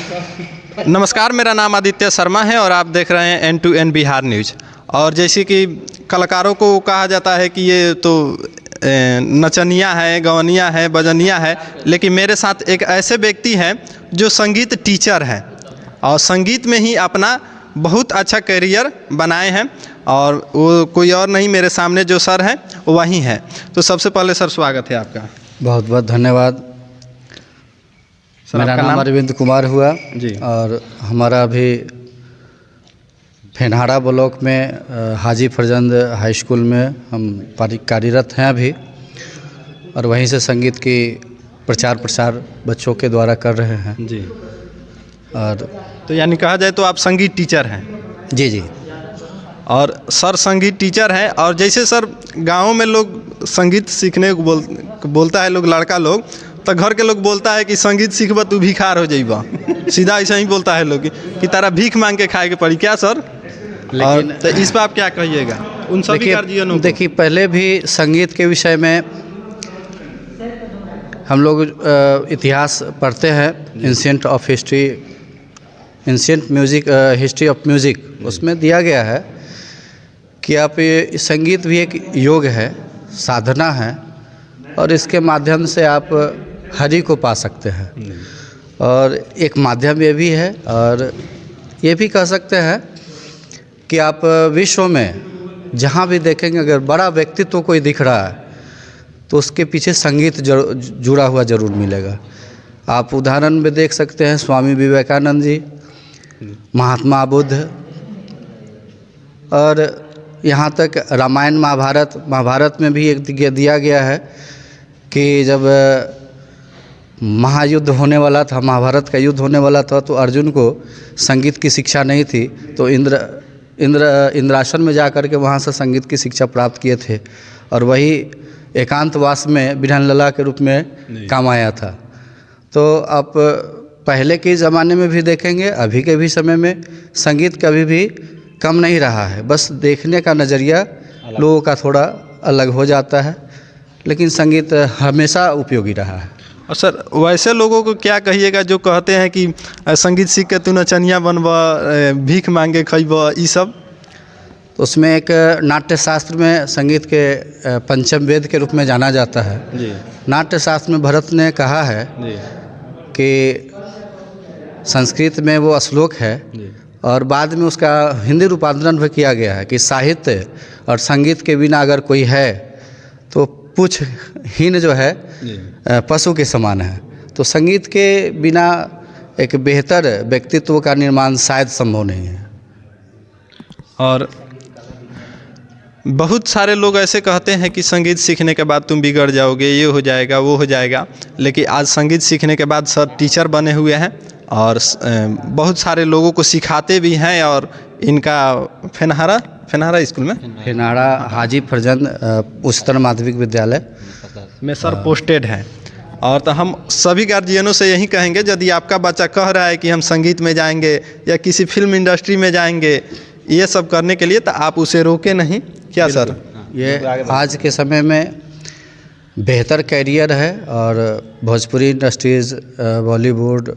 नमस्कार, मेरा नाम आदित्य शर्मा है और आप देख रहे हैं N2N बिहार न्यूज़। और जैसे कि कलाकारों को कहा जाता है कि ये तो नचनिया है, गवनिया है, बजनिया है, लेकिन मेरे साथ एक ऐसे व्यक्ति हैं जो संगीत टीचर हैं और संगीत में ही अपना बहुत अच्छा करियर बनाए हैं। और वो कोई और नहीं, मेरे सामने जो सर हैं वो वही हैं। तो सबसे पहले सर स्वागत है आपका। बहुत बहुत धन्यवाद। मेरा नाम अरविंद कुमार हुआ जी। और हमारा अभी फेनहारा ब्लॉक में हाजी फरजंद हाई स्कूल में हम कार्यरत हैं अभी, और वहीं से संगीत की प्रचार प्रसार बच्चों के द्वारा कर रहे हैं जी। और तो यानी कहा जाए तो आप संगीत टीचर हैं। जी जी। और सर संगीत टीचर हैं। और जैसे सर गाँव में लोग संगीत सीखने को बोलता है लोग, लड़का लोग, तो घर के लोग बोलता है कि संगीत सीखबा तू भिखार हो जाइबा। सीधा ऐसा ही बोलता है लोग कि तारा भीख मांग के खाए के पड़ी, क्या सर? लेकिन तो इस पर आप क्या कहिएगा उन सभी गार्जियनों को? देखिए, पहले भी संगीत के विषय में हम लोग इतिहास पढ़ते हैं, ancient music, history of music, उसमें दिया गया है कि आप ये संगीत भी एक योग है, साधना है, और इसके माध्यम से आप हरि को पा सकते हैं। और एक माध्यम ये भी है, और ये भी कह सकते हैं कि आप विश्व में जहाँ भी देखेंगे, अगर बड़ा व्यक्तित्व कोई दिख रहा है तो उसके पीछे संगीत जुड़ा हुआ ज़रूर मिलेगा। आप उदाहरण में देख सकते हैं स्वामी विवेकानंद जी, महात्मा बुद्ध, और यहाँ तक रामायण महाभारत में भी एक दिया गया है कि जब महायुद्ध होने वाला था, महाभारत का युद्ध होने वाला था, तो अर्जुन को संगीत की शिक्षा नहीं थी, तो इंद्रासन में जा कर के वहाँ से संगीत की शिक्षा प्राप्त किए थे, और वही एकांतवास में बिरहन के रूप में काम आया था। तो आप पहले के ज़माने में भी देखेंगे, अभी के भी समय में संगीत कभी भी कम नहीं रहा है, बस देखने का नज़रिया लोगों का थोड़ा अलग हो जाता है, लेकिन संगीत हमेशा उपयोगी रहा है। और सर वैसे लोगों को क्या कहिएगा जो कहते हैं कि संगीत सीख के तू नचनिया बनबा, भीख मांगे खइबा, ये सब? तो उसमें एक नाट्य शास्त्र में संगीत के पंचम वेद के रूप में जाना जाता है जी। नाट्य शास्त्र में भरत ने कहा है जी। कि संस्कृत में वो श्लोक है जी। और बाद में उसका हिंदी रूपांतरण भी किया गया है कि साहित्य और संगीत के बिना अगर कोई है तो पूछ हीन जो है पशु के समान है। तो संगीत के बिना एक बेहतर व्यक्तित्व का निर्माण शायद संभव नहीं है। और बहुत सारे लोग ऐसे कहते हैं कि संगीत सीखने के बाद तुम बिगड़ जाओगे, ये हो जाएगा, वो हो जाएगा, लेकिन आज संगीत सीखने के बाद सर टीचर बने हुए हैं और बहुत सारे लोगों को सिखाते भी हैं। और इनका फेनहारा स्कूल में, फेनहारा हाजी फरजंद उच्चतर माध्यमिक विद्यालय में सर पोस्टेड हैं। और तो हम सभी गार्जियनों से यही कहेंगे, यदि आपका बच्चा कह रहा है कि हम संगीत में जाएंगे या किसी फिल्म इंडस्ट्री में जाएंगे, ये सब करने के लिए, तो आप उसे रोके नहीं, क्या सर? ये आज के समय में बेहतर कैरियर है और भोजपुरी इंडस्ट्रीज़, बॉलीवुड,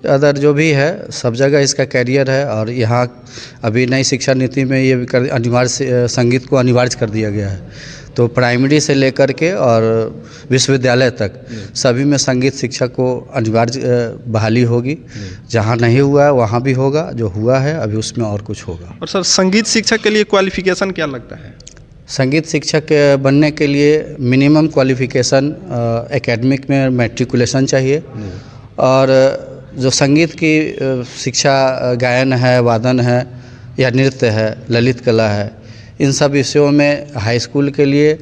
अदर जो भी है, सब जगह इसका कैरियर है। और यहाँ अभी नई शिक्षा नीति में ये भी अनिवार्य, संगीत को अनिवार्य कर दिया गया है। तो प्राइमरी से लेकर के और विश्वविद्यालय तक सभी में संगीत शिक्षा को अनिवार्य बहाली होगी। जहाँ नहीं हुआ है वहाँ भी होगा, जो हुआ है अभी उसमें और कुछ होगा। और सर संगीत शिक्षक के लिए क्वालिफिकेशन क्या लगता है? संगीत शिक्षक बनने के लिए मिनिमम क्वालिफिकेशन एकेडमिक में मैट्रिकुलेशन चाहिए, और जो संगीत की शिक्षा, गायन है, वादन है या नृत्य है, ललित कला है, इन सब विषयों में हाई स्कूल के लिए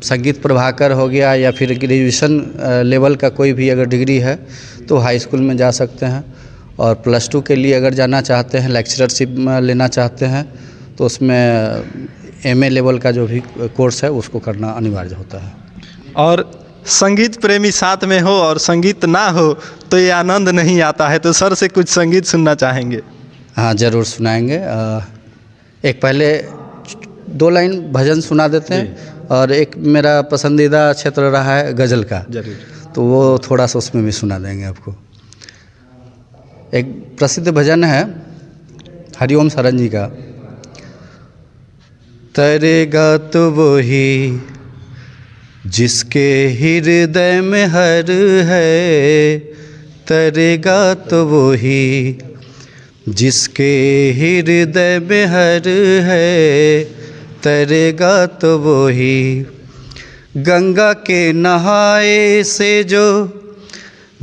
संगीत प्रभाकर हो गया या फिर ग्रेजुएशन लेवल का कोई भी अगर डिग्री है तो हाई स्कूल में जा सकते हैं। और +2 के लिए अगर जाना चाहते हैं, लेक्चरशिप लेना चाहते हैं, तो उसमें MA लेवल का जो भी कोर्स है उसको करना अनिवार्य होता है। और संगीत प्रेमी साथ में हो और संगीत ना हो तो ये आनंद नहीं आता है। तो सर से कुछ संगीत सुनना चाहेंगे? हाँ, ज़रूर सुनाएंगे। एक पहले 2 लाइन भजन सुना देते हैं, और एक मेरा पसंदीदा क्षेत्र रहा है गज़ल का, तो वो थोड़ा सा उसमें भी सुना देंगे आपको। एक प्रसिद्ध भजन है हरिओम शरण जी का। तरेगा तो वही जिसके हृदय में हर है, तरेगा तो वही जिसके हृदय में हर है, तरेगा तो वही। गंगा के नहाए से जो,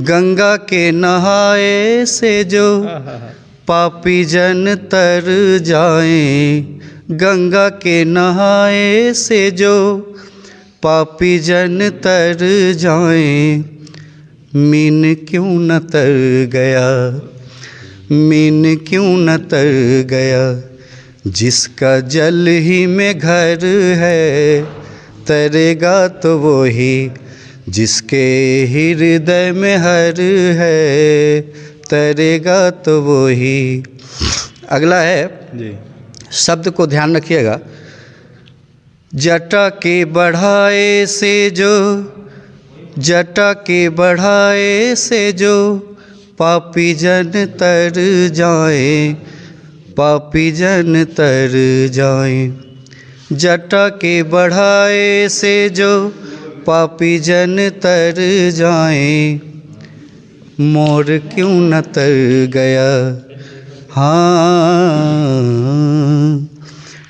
गंगा के नहाए से जो पापी जन तर जाएं, गंगा के नहाए से जो पापी जन तर जाएं। मीन क्यों न तर गया, मीन क्यों न तर गया, जिसका जल ही में घर है, तरेगा तो वही जिसके हृदय में हर है, तरेगा तो वही। अगला है जी, शब्द को ध्यान रखिएगा। जटा के बढ़ाए से जो, जटा के बढ़ाए से जो पापी जन तर जाएं, पापी जन तर जाएं। जटा के बढ़ाए से जो पापी जन तर जाएं। मोर क्यों न तर गया, हाँ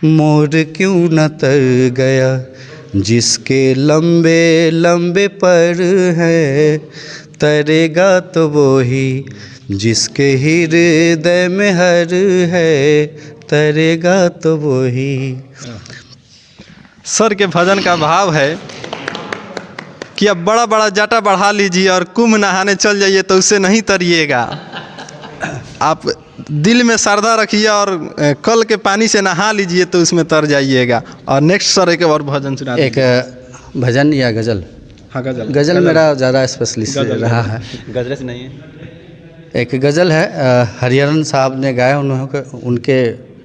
मोर क्यों न तर गया, जिसके लंबे लंबे पर है, तरेगा तो वही जिसके हृदय में हर है, तरेगा तो वही। सर के भजन का भाव है कि अब बड़ा बड़ा जटा बढ़ा लीजिए और कुंभ नहाने चल जाइए तो उससे नहीं तरिएगा। आप दिल में श्रद्धा रखिए और कल के पानी से नहा लीजिए तो उसमें तर जाइएगा। और नेक्स्ट सर एक और भजन सुना एक भजन या गज़ल। हाँ, गज़ल। गज़ल मेरा ज़्यादा स्पेशलिस्ट रहा है। गज़ल से नहीं है। एक गज़ल है हरिहरन साहब ने गाया, उनके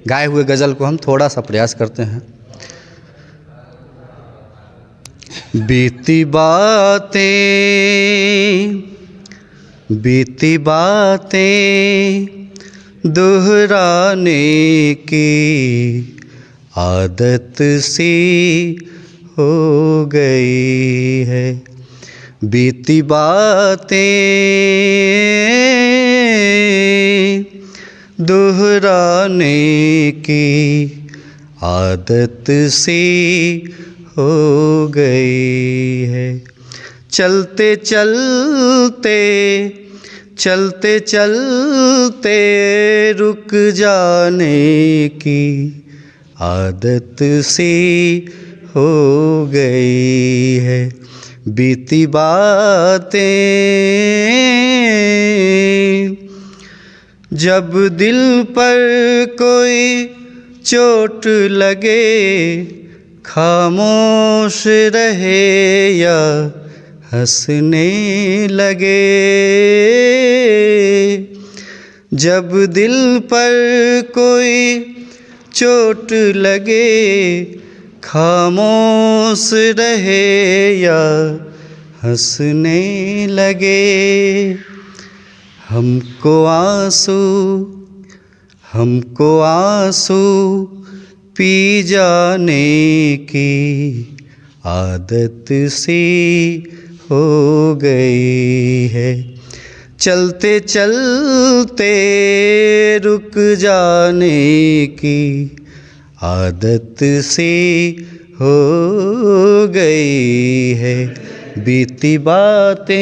गाए हुए गज़ल को हम थोड़ा सा प्रयास करते हैं। बीती बातें, बीती बातें दोहराने की आदत सी हो गई है, बीती बातें दोहराने की आदत सी हो गई है। चलते चलते, चलते चलते रुक जाने की आदत सी हो गई है, बीती बातें। जब दिल पर कोई चोट लगे, खामोश रहे या हंसने लगे। जब दिल पर कोई चोट लगे, खामोश रहे या हंसने लगे। हमको आंसू, हमको आंसू पी जाने की आदत सी हो गई है, चलते चलते रुक जाने की आदत सी हो गई है, बीती बातें।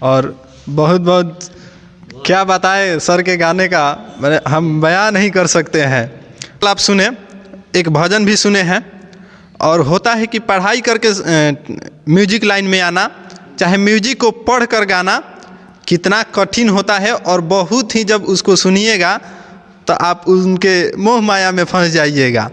और बहुत बहुत क्या बताएं सर के गाने का, हम बयान नहीं कर सकते हैं। आप सुने, एक भजन भी सुने हैं। और होता है कि पढ़ाई करके म्यूजिक लाइन में आना, चाहे म्यूजिक को पढ़ कर गाना कितना कठिन होता है। और बहुत ही जब उसको सुनिएगा तो आप उनके मोह माया में फंस जाइएगा।